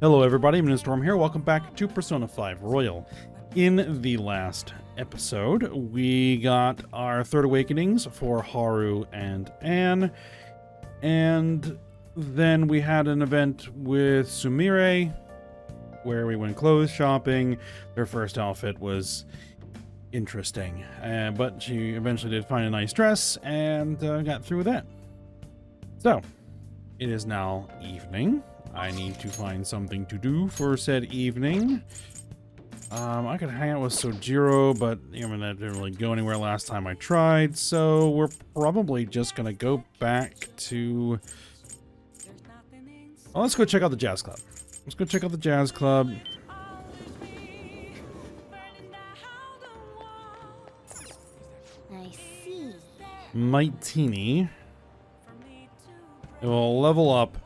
Hello everybody, Storm here. Welcome back to Persona 5 Royal. In the last episode, we got our third awakenings for Haru and Anne, and then we had an event with Sumire where we went clothes shopping. Their first outfit was interesting, but she eventually did find a nice dress and got through with that. So, it is now evening. I need to find something to do for said evening. I could hang out with Sojiro, but I mean, that didn't really go anywhere last time I tried, so we're probably just gonna go back to... Well, let's go check out the jazz club. Let's go check out the jazz club. I see. Mighty. It will level up.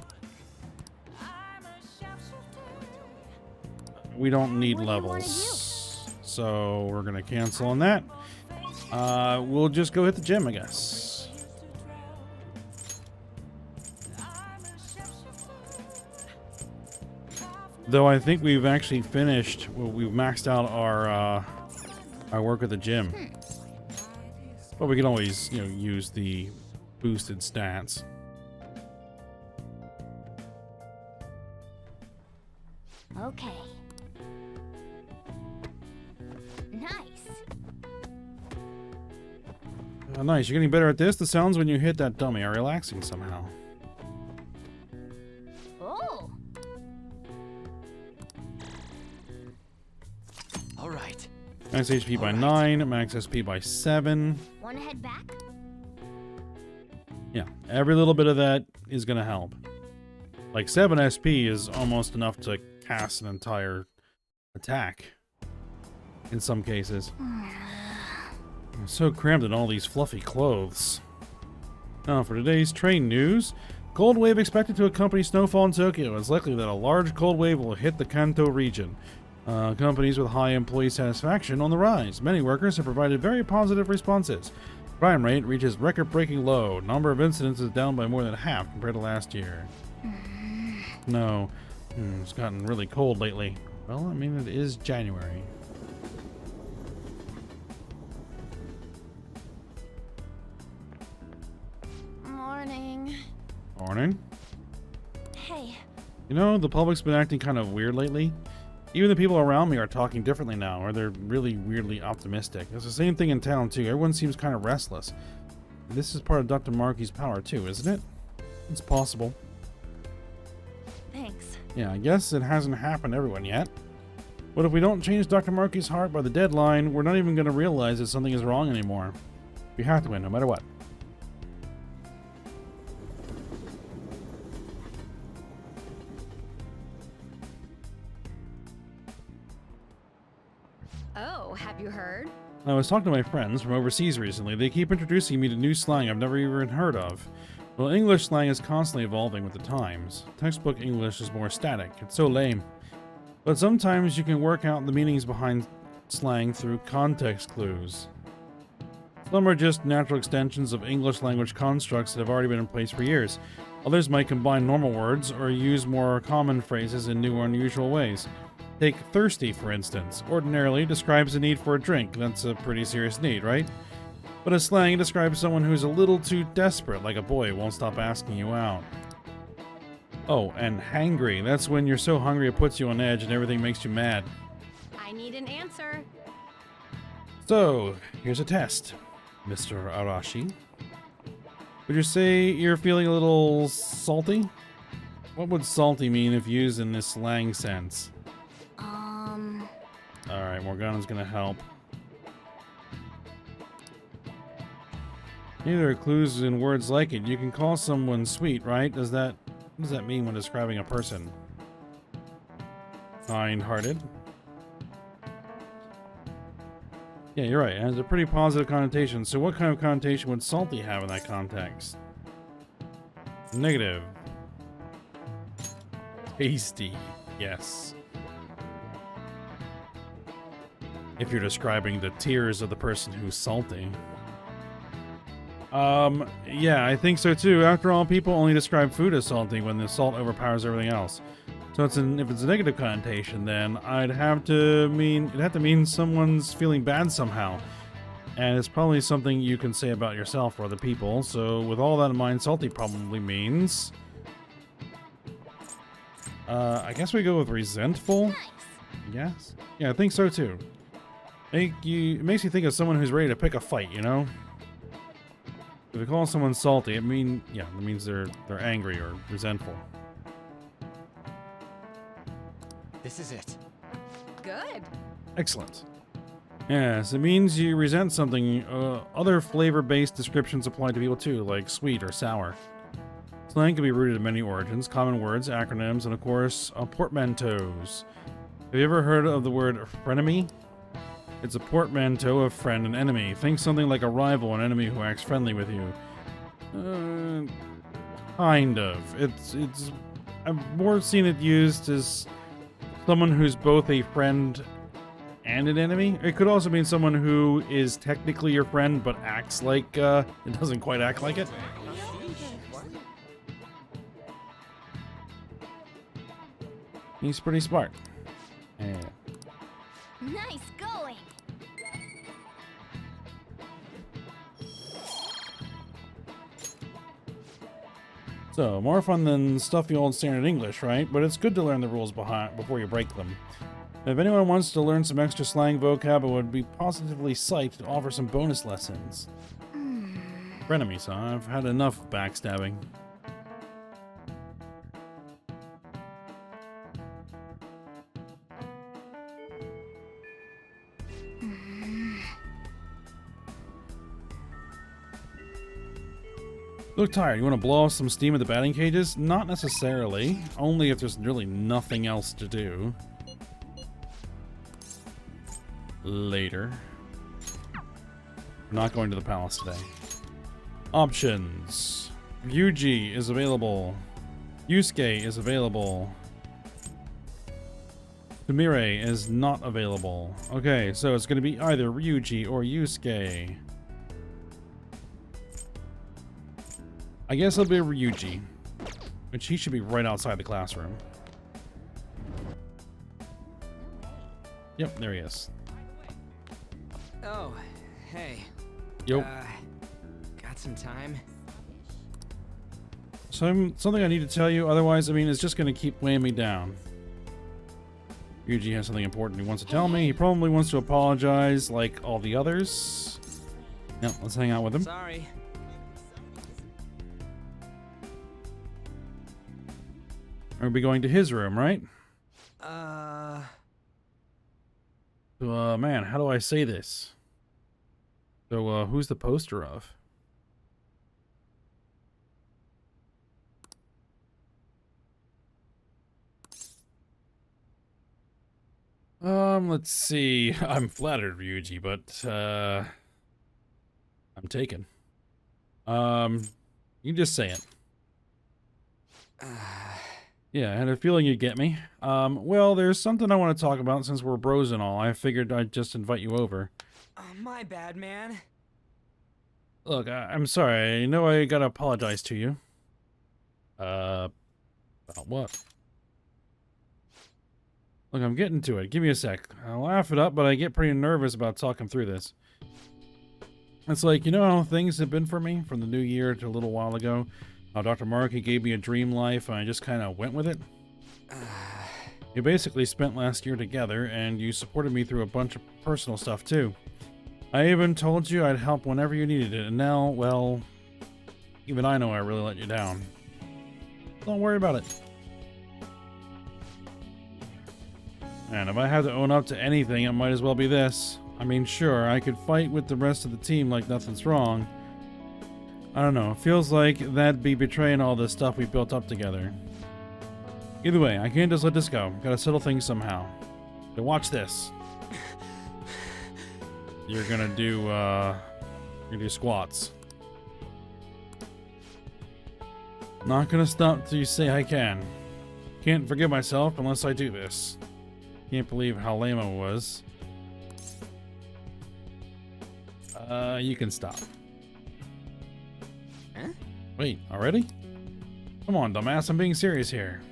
We don't need levels, so we're gonna cancel on that. We'll just go hit the gym, I guess. Though I think we've actually finished. Well, we've maxed out our work at the gym, but we can always, you know, use the boosted stats. Okay. Nice. Nice. You're getting better at this. The sounds when you hit that dummy are relaxing somehow. Oh. All right. Max HP by 9, max SP by 7. Want to head back? Yeah, every little bit of that is going to help. Like 7 SP is almost enough to cast an entire attack in some cases. I'm so cramped in all these fluffy clothes. Now for today's train news. Cold wave expected to accompany snowfall in Tokyo. It's likely that a large cold wave will hit the Kanto region. Companies with high employee satisfaction on the rise. Many workers have provided very positive responses. Crime rate reaches record-breaking low. Number of incidents is down by more than half compared to last year. No. It's gotten really cold lately. Well, I mean, it is January. Morning. Morning. Hey. You know, the public's been acting kind of weird lately. Even the people around me are talking differently now, or they're really weirdly optimistic. It's the same thing in town, too. Everyone seems kind of restless. This is part of Dr. Markey's power, too, isn't it? It's possible. Thanks. Yeah, I guess it hasn't happened to everyone yet. But if we don't change Dr. Markey's heart by the deadline, we're not even going to realize that something is wrong anymore. We have to win, no matter what. Oh, have you heard? I was talking to my friends from overseas recently. They keep introducing me to new slang I've never even heard of. Well, English slang is constantly evolving with the times. Textbook English is more static. It's so lame. But sometimes you can work out the meanings behind slang through context clues. Some are just natural extensions of English language constructs that have already been in place for years. Others might combine normal words or use more common phrases in new or unusual ways. Take thirsty, for instance. Ordinarily describes the need for a drink. That's a pretty serious need, right? But as slang, it describes someone who's a little too desperate, like a boy who won't stop asking you out. Oh, and hangry. That's when you're so hungry it puts you on edge and everything makes you mad. I need an answer. So, here's a test, Mr. Arashi. Would you say you're feeling a little salty? What would salty mean if used in this slang sense? Alright, Morgana's gonna help. Neither are clues in words like it. You can call someone sweet, right? What does that mean when describing a person? Kind-hearted. Yeah, you're right. It has a pretty positive connotation. So what kind of connotation would salty have in that context? Negative. Tasty. Yes. If you're describing the tears of the person who's salty. Yeah, I think so too. After all, people only describe food as salty when the salt overpowers everything else. So if it's a negative connotation, then it'd have to mean someone's feeling bad somehow. And it's probably something you can say about yourself or other people. So with all that in mind, salty probably means... I guess we go with resentful. Nice. Yes. Yeah, I think so too. It makes you think of someone who's ready to pick a fight, you know? If you call someone salty, it means they're angry or resentful. This is it. Good. Excellent. Yes, it means you resent something. Other flavor-based descriptions apply to people too, like sweet or sour. Slang can be rooted in many origins, common words, acronyms, and of course, portmanteaus. Have you ever heard of the word frenemy? It's a portmanteau of friend and enemy. Think something like a rival, an enemy who acts friendly with you. Kind of. I've more seen it used as someone who's both a friend and an enemy. It could also mean someone who is technically your friend, but acts like it doesn't quite act like it. He's pretty smart. Yeah. Nice going. So, more fun than stuffy old standard English, right? But it's good to learn the rules before you break them. If anyone wants to learn some extra slang vocab, I would be positively psyched to offer some bonus lessons. Frenemies, huh? I've had enough backstabbing. Look tired. You want to blow off some steam at the batting cages? Not necessarily. Only if there's really nothing else to do. Later. I'm not going to the palace today. Options. Ryuji is available. Yusuke is available. Sumire is not available. Okay, so it's going to be either Ryuji or Yusuke. I guess it'll be Ryuji, which he should be right outside the classroom. Yep, there he is. Oh, hey. Yo. Got some time? Something I need to tell you, otherwise, it's just going to keep weighing me down. Ryuji has something important he wants to tell me. He probably wants to apologize like all the others. Yep, let's hang out with him. Sorry. We'll be going to his room, right? Man, how do I say this? So, who's the poster of? Let's see. I'm flattered, Ryuji, but, I'm taken. You just say it. Yeah, I had a feeling you'd get me. Well, there's something I want to talk about since we're bros and all. I figured I'd just invite you over. My bad, man. Look, I'm sorry. I know I gotta apologize to you. About what? Look, I'm getting to it. Give me a sec. I'll laugh it up, but I get pretty nervous about talking through this. It's like, you know how things have been for me from the new year to a little while ago? How Dr. Markey gave me a dream life and I just kind of went with it? You basically spent last year together and you supported me through a bunch of personal stuff too. I even told you I'd help whenever you needed it, and now, well, even I know I really let you down. Don't worry about it. And if I had to own up to anything, it might as well be this. Sure, I could fight with the rest of the team like nothing's wrong. I don't know, it feels like that'd be betraying all the stuff we built up together. Either way, I can't just let this go. Gotta settle things somehow. So watch this. You're gonna do squats. Not gonna stop till you say I can. Can't forgive myself unless I do this. Can't believe how lame I was. You can stop. Huh? Wait, already? Come on, dumbass, I'm being serious here.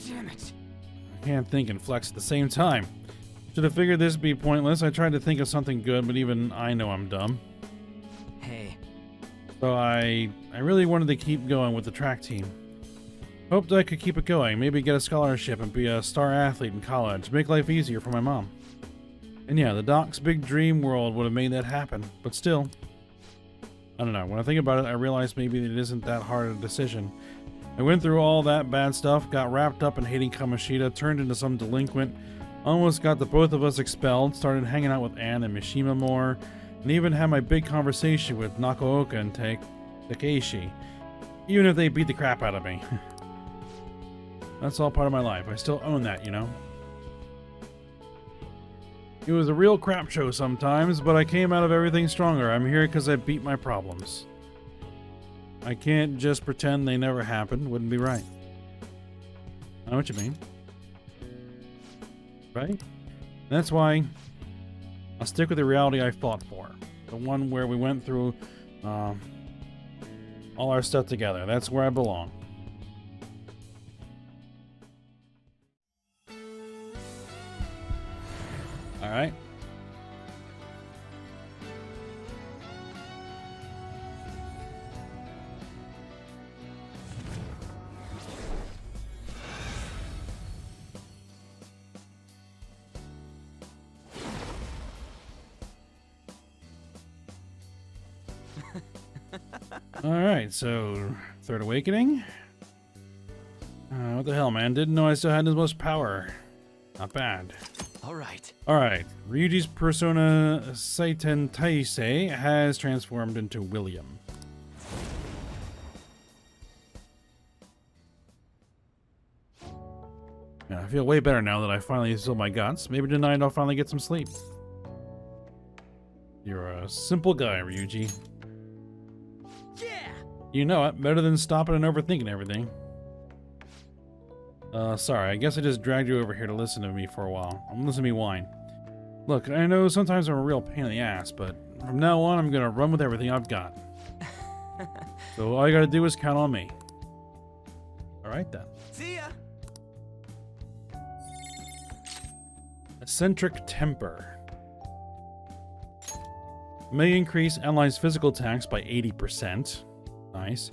Damn it. I can't think and flex at the same time. Should have figured this would be pointless. I tried to think of something good, but even I know I'm dumb. Hey. So I really wanted to keep going with the track team. Hoped I could keep it going, maybe get a scholarship and be a star athlete in college, make life easier for my mom. And yeah, the doc's big dream world would have made that happen, but still. I don't know, when I think about it, I realize maybe it isn't that hard a decision. I went through all that bad stuff, got wrapped up in hating Kamoshida, turned into some delinquent, almost got the both of us expelled, started hanging out with Anne and Mishima more, and even had my big conversation with Nakaoka and Takeshi, even if they beat the crap out of me. That's all part of my life. I still own that, you know? It was a real crap show sometimes, but I came out of everything stronger. I'm here because I beat my problems. I can't just pretend they never happened. Wouldn't be right. I know what you mean. Right? That's why I'll stick with the reality I fought for. The one where we went through all our stuff together. That's where I belong. Alright. Alright, so Third Awakening? What the hell, man? Didn't know I still had this much power. Not bad. Alright, Ryuji's persona Saiten Taisei has transformed into William. Yeah, I feel way better now that I finally still my guts. Maybe tonight I'll finally get some sleep. You're a simple guy, Ryuji. Yeah! You know it, better than stopping and overthinking everything. Sorry, I guess I just dragged you over here to listen to me for a while. Listen to me whine. Look, I know sometimes I'm a real pain in the ass, but from now on I'm gonna run with everything I've got. So all you gotta do is count on me. Alright then. See ya! Eccentric Temper. May increase allies' physical attacks by 80%. Nice.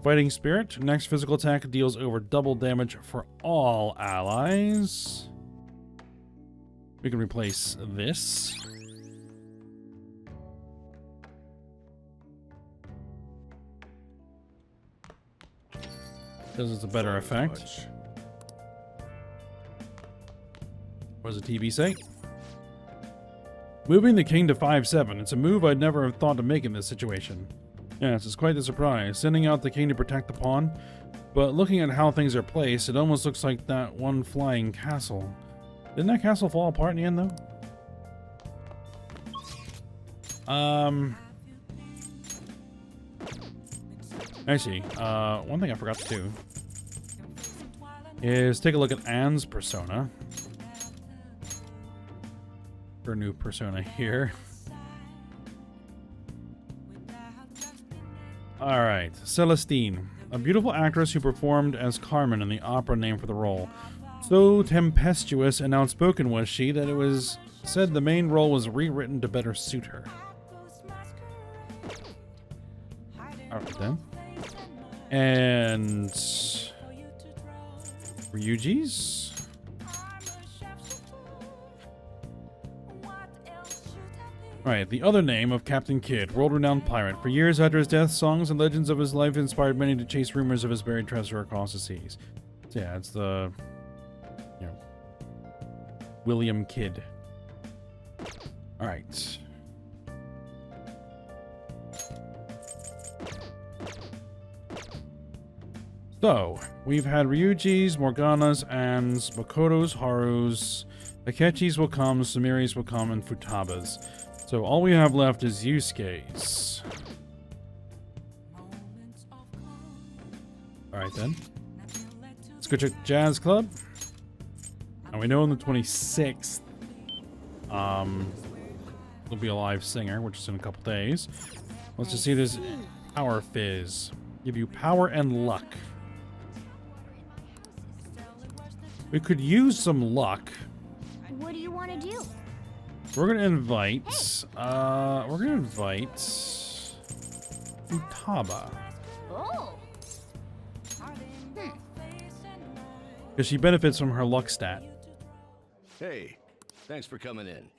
Fighting Spirit. Next physical attack deals over double damage for all allies. We can replace this. Because it's a better effect. What does the TB say? Moving the king to 5-7. It's a move I'd never have thought to make in this situation. Yes, it's quite the surprise. Sending out the king to protect the pawn. But looking at how things are placed, it almost looks like that one flying castle. Didn't that castle fall apart in the end, though? Actually, one thing I forgot to do is take a look at Anne's persona. Her new persona here. Alright, Celestine. A beautiful actress who performed as Carmen in the opera named for the role. So tempestuous and outspoken was she that it was said the main role was rewritten to better suit her. Alright then. And Ryuji's? Alright, the other name of Captain Kidd, world-renowned pirate. For years after his death, songs and legends of his life inspired many to chase rumors of his buried treasure across the seas. So yeah, it's the, you know, William Kidd. Alright. So, we've had Ryuji's, Morgana's, Anne's, Makoto's, Haru's, Akechi's will come, Sumiri's will come, and Futaba's. So all we have left is Yusuke's. Alright then. Let's go check Jazz Club. And we know on the 26th, there'll be a live singer, which is in a couple days. Let's just see this Power Fizz. Give you power and luck. We could use some luck. What do you want to do? We're gonna invite. Futaba. Oh. Because she benefits from her luck stat. Hey, thanks for coming in.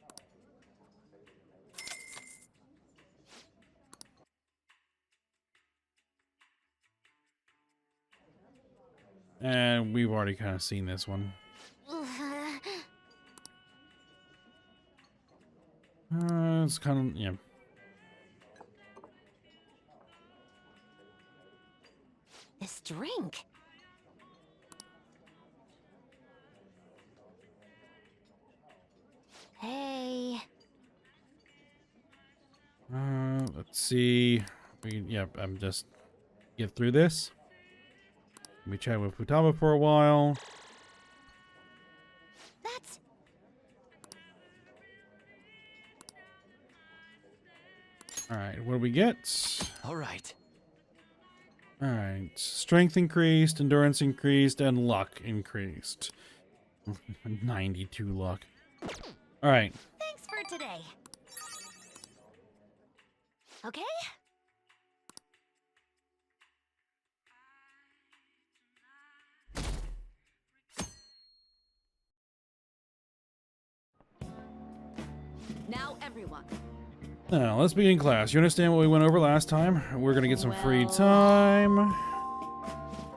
And we've already kind of seen this one. It's kind of, yeah. This drink. Hey. Let's see. I'm just get through this. We chat with Futaba for a while. That's... Alright, what do we get? Alright. Alright. Strength increased, endurance increased, and luck increased. 92 luck. Alright. Thanks for today. Okay? Now everyone. Now, let's begin class. You understand what we went over last time? We're gonna get some free time.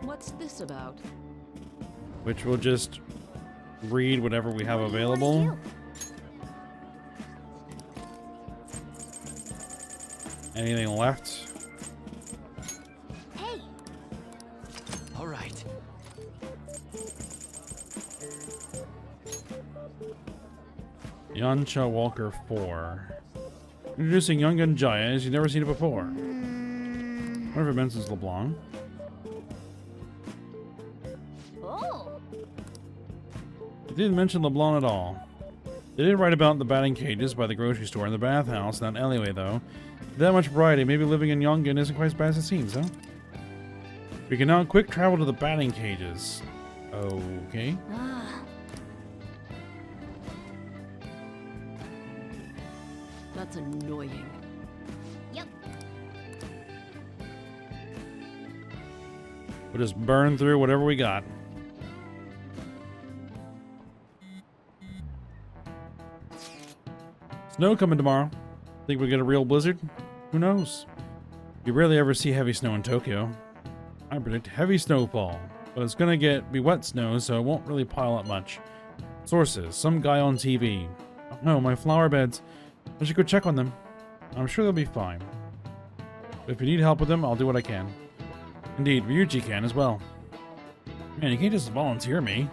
What's this about? Which we'll just read whatever we have available. Anything left? Hey. Alright. Yancha Walker 4. Introducing Young Gun Jaya as you've never seen it before. Whatever mentions LeBlanc. Oh. It didn't mention LeBlanc at all. They did write about the batting cages by the grocery store and the bathhouse in that alleyway, though. That much variety, maybe living in Yongan isn't quite as bad as it seems, huh? We can now quick travel to the batting cages. Okay. That's annoying. Yep. We'll just burn through whatever we got. Snow coming tomorrow. Think we get a real blizzard? Who knows? You rarely ever see heavy snow in Tokyo. I predict heavy snowfall, but it's gonna be wet snow, so it won't really pile up much. Sources: some guy on TV. Oh no, my flower beds. I should go check on them. I'm sure they'll be fine. But if you need help with them, I'll do what I can. Indeed, Ryuji can as well. Man, you can't just volunteer me.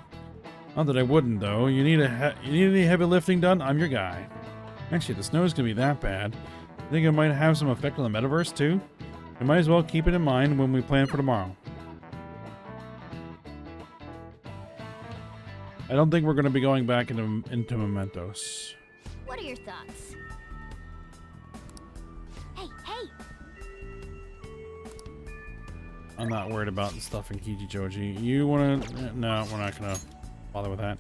Not that I wouldn't, though. You need any heavy lifting done? I'm your guy. Actually, the snow's gonna be that bad. I think it might have some effect on the metaverse, too. We might as well keep it in mind when we plan for tomorrow. I don't think we're gonna be going back into Mementos. What are your thoughts? Hey, hey. I'm not worried about the stuff in Kichijoji. You wanna... No, we're not gonna bother with that.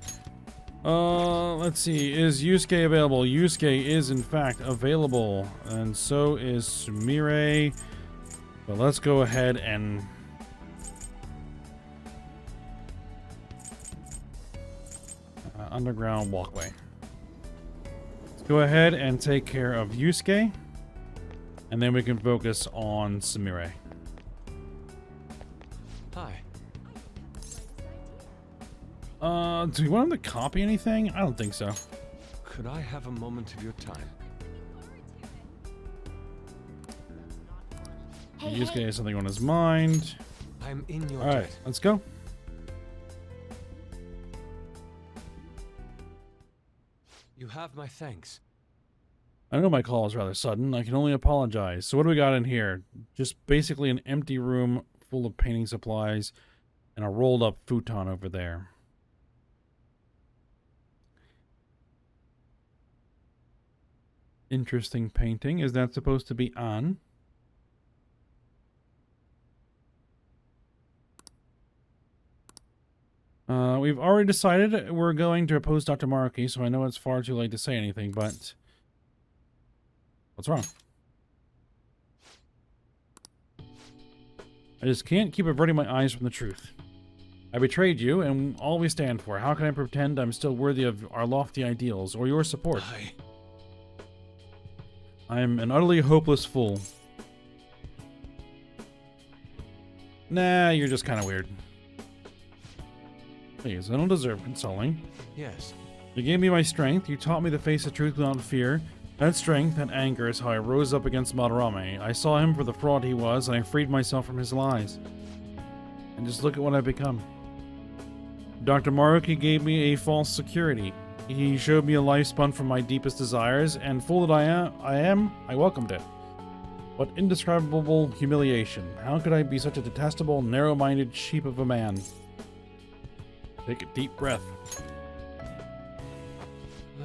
Let's see. Is Yusuke available? Yusuke is, in fact, available. And so is Sumire. But let's go ahead and... underground walkway. Let's go ahead and take care of Yusuke. And then we can focus on Sumire. Hi. Do you want him to copy anything? I don't think so. Could I have a moment of your time? Hey, Yusuke hey. has something on his mind. I'm in your Alright, debt. let's go. You have my thanks. I know my call is rather sudden. I can only apologize. So what do we got in here? Just basically an empty room full of painting supplies and a rolled up futon over there. Interesting painting. Is that supposed to be on? We've already decided we're going to oppose Dr. Maruki, so I know it's far too late to say anything, but... What's wrong? I just can't keep averting my eyes from the truth. I betrayed you, and all we stand for. How can I pretend I'm still worthy of our lofty ideals, or your support? I'm an utterly hopeless fool. Nah, you're just kind of weird. Please, I don't deserve consoling. Yes. You gave me my strength, you taught me to face the truth without fear. That strength and anger is how I rose up against Madarame. I saw him for the fraud he was, and I freed myself from his lies. And just look at what I've become. Dr. Maruki gave me a false security. He showed me a life spun from my deepest desires, and fool that I welcomed it. What indescribable humiliation. How could I be such a detestable, narrow-minded sheep of a man? Take a deep breath.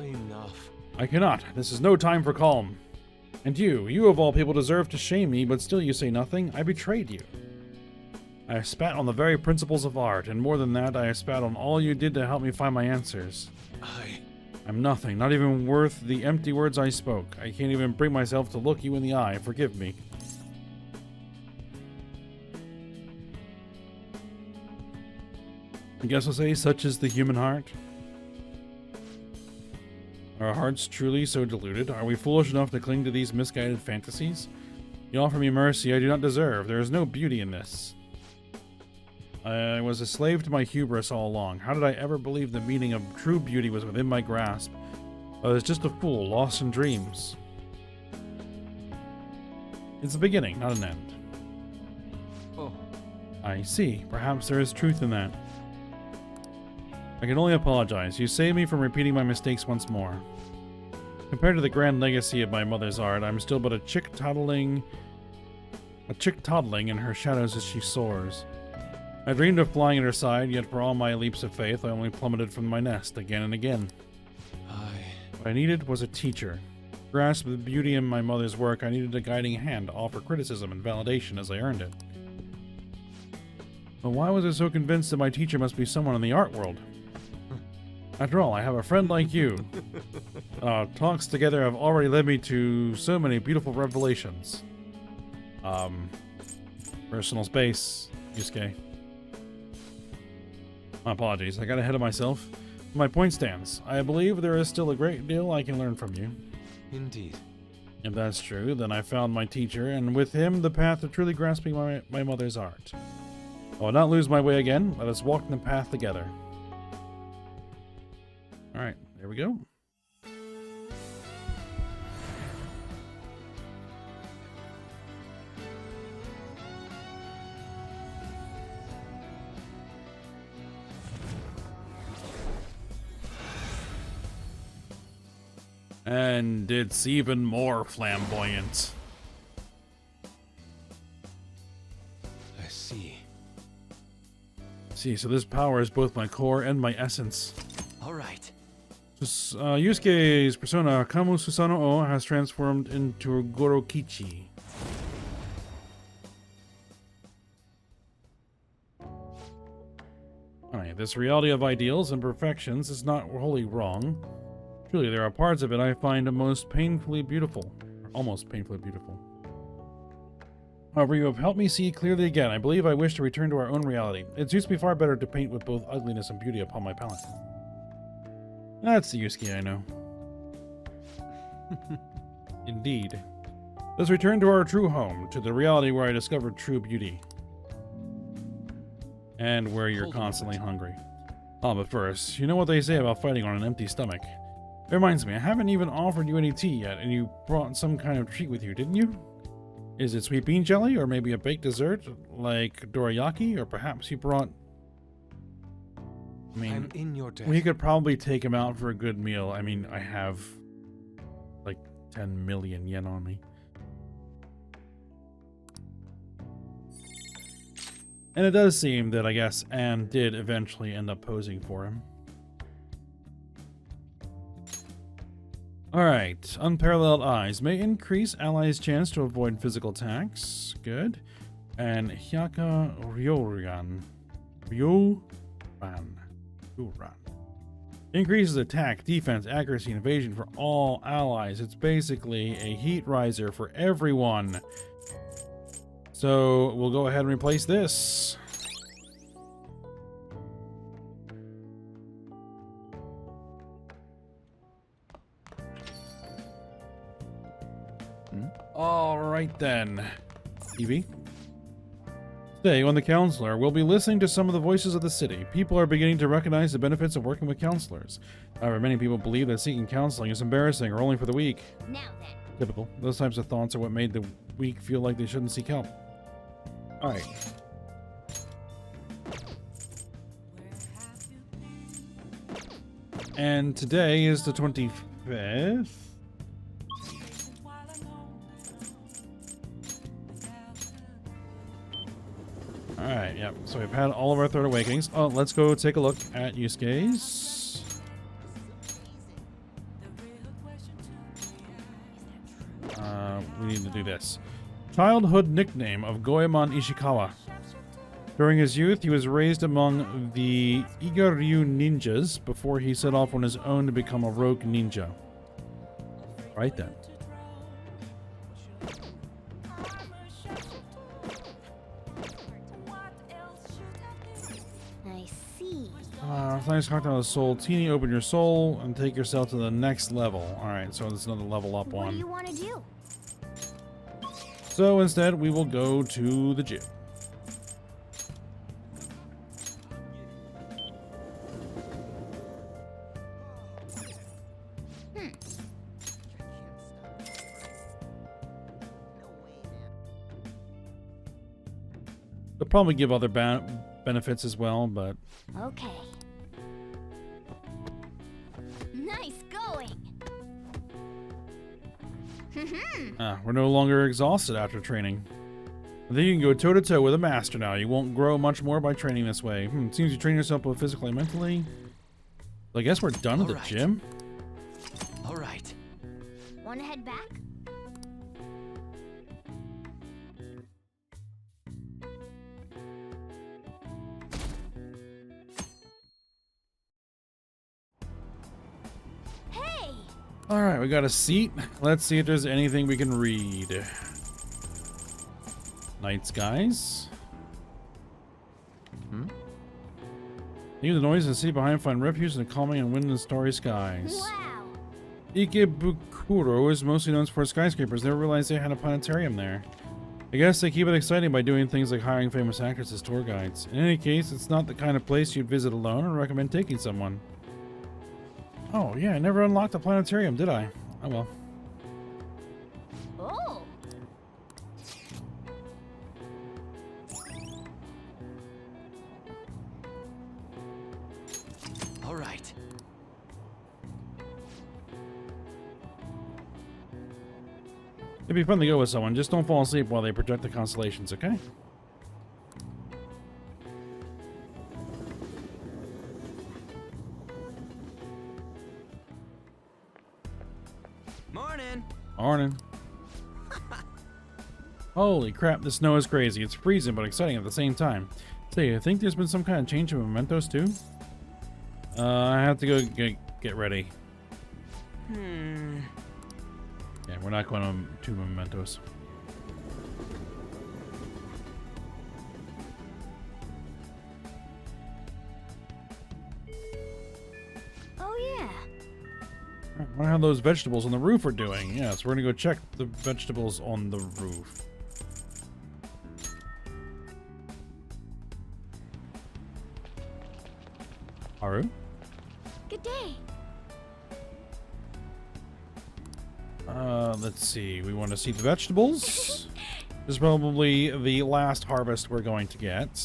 Enough. I cannot. This is no time for calm. And you of all people deserve to shame me, but still you say nothing. I betrayed you. I spat on the very principles of art, and more than that, I spat on all you did to help me find my answers. I'm nothing, not even worth the empty words I spoke. I can't even bring myself to look you in the eye. Forgive me. I guess I'll say, such is the human heart. Are our hearts truly so deluded? Are we foolish enough to cling to these misguided fantasies? You offer me mercy I do not deserve. There is no beauty in this. I was a slave to my hubris all along. How did I ever believe the meaning of true beauty was within my grasp? I was just a fool, lost in dreams. It's a beginning, not an end. Oh. I see. Perhaps there is truth in that. I can only apologize. You saved me from repeating my mistakes once more. Compared to the grand legacy of my mother's art, I'm still but a chick toddling in her shadows as she soars. I dreamed of flying at her side, yet for all my leaps of faith, I only plummeted from my nest again and again. What I needed was a teacher. To grasp the beauty in my mother's work, I needed a guiding hand to offer criticism and validation as I earned it. But why was I so convinced that my teacher must be someone in the art world? After all, I have a friend like you. Talks together have already led me to so many beautiful revelations. Personal space, Yusuke. My apologies, I got ahead of myself. My point stands. I believe there is still a great deal I can learn from you. Indeed. If that's true, then I found my teacher, and with him the path to truly grasping my mother's art. I will not lose my way again. Let us walk in the path together. Alright, there we go. And it's even more flamboyant. I see. See, so this power is both my core and my essence. All right. Yusuke's persona, Kamu Susano O, has transformed into Gorokichi. Alright, this reality of ideals and perfections is not wholly wrong. Truly, there are parts of it I find most painfully beautiful. Or almost painfully beautiful. However, you have helped me see clearly again. I believe I wish to return to our own reality. It suits me far better to paint with both ugliness and beauty upon my palette. That's the Yusuke I know. Indeed. Let's return to our true home, to the reality where I discovered true beauty. And where you're constantly hungry. But first, you know what they say about fighting on an empty stomach. It reminds me, I haven't even offered you any tea yet, and you brought some kind of treat with you, didn't you? Is it sweet bean jelly, or maybe a baked dessert, like dorayaki, or perhaps you brought... I mean, I'm in your debt. we could probably take him out for a good meal. I mean, I have like 10 million yen on me. And it does seem that, I guess, Anne did eventually end up posing for him. Alright, unparalleled eyes may increase allies' chance to avoid physical attacks. Good. And Hyaka Ryoran. Ryoran. Run. Increases attack, defense, accuracy, and evasion for all allies. It's basically a heat riser for everyone. So we'll go ahead and replace this. All right then. TV. Today on The Counselor, we'll be listening to some of the voices of the city. People are beginning to recognize the benefits of working with counselors. However, many people believe that seeking counseling is embarrassing or only for the weak. Now then. Typical. Those types of thoughts are what made the weak feel like they shouldn't seek help. Alright. And today is the 25th. Alright, yep. So we've had all of our third awakenings. Oh, let's go take a look at Yusuke's. We need to do this. Childhood nickname of Goemon Ishikawa. During his youth, he was raised among the Igaryu ninjas before he set off on his own to become a rogue ninja. Right then. I see. Thanks, cocktail of soul. Teeny, open your soul and take yourself to the next level. Alright, so there's another level up What one. do you want to do? So instead, we will go to the gym. They'll probably give other benefits as well, but... Okay. Nice going. we're no longer exhausted after training. I think you can go toe-to-toe with a master now. You won't grow much more by training this way. Seems you train yourself both physically and mentally. Well, I guess we're done at the gym. All right. Want to head back? Hey! Alright, we got a seat. Let's see if there's anything we can read. Night skies. Hear the noise and see behind, find refuge in the calming and wind and starry skies. Wow! Ikebukuro is mostly known for skyscrapers. Never realized they had a planetarium there. I guess they keep it exciting by doing things like hiring famous actors as tour guides. In any case, it's not the kind of place you'd visit alone and recommend taking someone. Oh, yeah, I never unlocked the planetarium, did I? Oh well. Oh! All right. It'd be fun to go with someone. Just don't fall asleep while they project the constellations, okay? Morning. Morning. Holy crap, the snow is crazy. It's freezing but exciting at the same time. Say, I think there's been some kind of change in mementos too? I have to go get ready. Yeah, we're not going to mementos. Oh yeah. I wonder how those vegetables on the roof are doing. Yeah, so we're gonna go check the vegetables on the roof. Haru? Good day. Let's see. We want to see the vegetables. This is probably the last harvest we're going to get.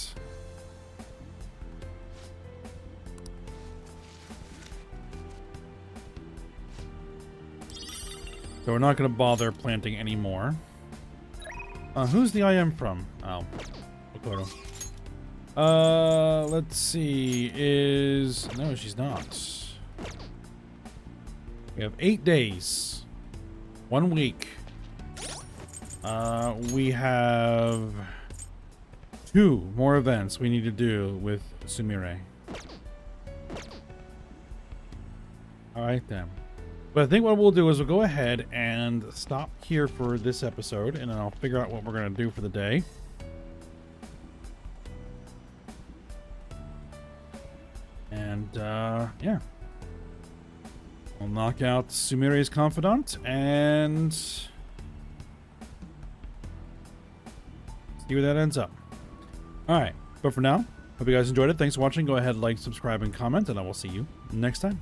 So we're not going to bother planting anymore. Who's the IM from? Oh, Okoro. Let's see. No, she's not. We have 8 days. 1 week. We have 2 more events we need to do with Sumire. All right, then. But I think what we'll do is we'll go ahead and stop here for this episode, and then I'll figure out what we're going to do for the day. And, yeah. We'll knock out Sumeri's Confidant, and see where that ends up. Alright, but for now, hope you guys enjoyed it. Thanks for watching. Go ahead, like, subscribe, and comment, and I will see you next time.